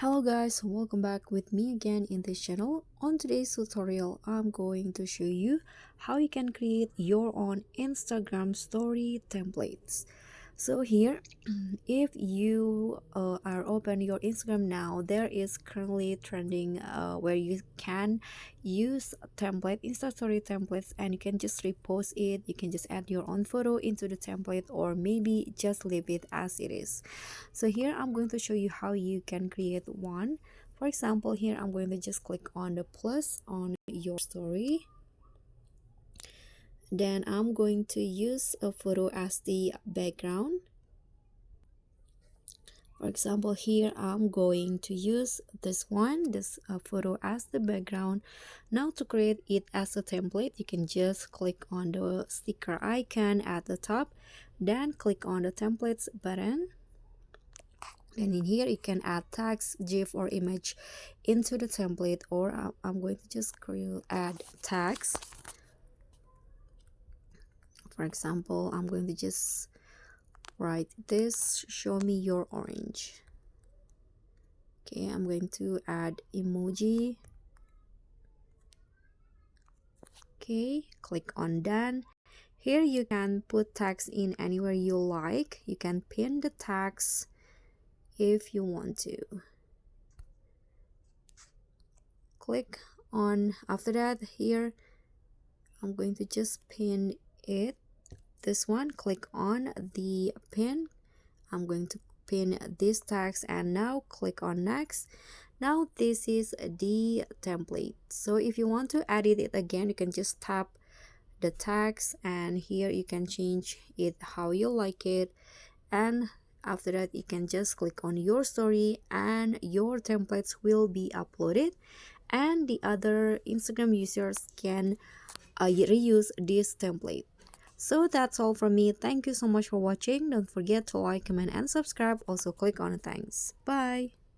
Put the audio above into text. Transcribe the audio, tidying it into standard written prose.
Hello guys, welcome back with me again in this channel. On today's tutorial, I'm going to show you how you can create your own Instagram story templates. So here, if you are open your Instagram now, there is currently trending where you can use Insta story templates, and you can just repost it. You can just add your own photo into the template, or maybe just leave it as it is. So here I'm going to show you how you can create one. For example, here I'm going to just click on the plus on your story. Then I'm going to use a photo as the background. For example, here I'm going to use this photo as the background. Now to create it as a template, you can just click on the sticker icon at the top, then click on the templates button. And in here you can add text, gif, or image into the template, or I'm going to just add text. For example, I'm going to just write this: show me your orange. Okay, I'm going to add emoji. Okay, click on done. Here you can put text in anywhere you like. You can pin the text if you want to. Click on, after that, here I'm going to just pin it. This one, click on the pin. I'm going to pin this text, and now click on next. Now this is the template. So if you want to edit it again, you can just tap the text, and here you can change it how you like it. And after that, you can just click on your story and your templates will be uploaded, and the other Instagram users can reuse this template. So that's all from me. Thank you so much for watching. Don't forget to like, comment, and subscribe. Also click on the thanks. Bye.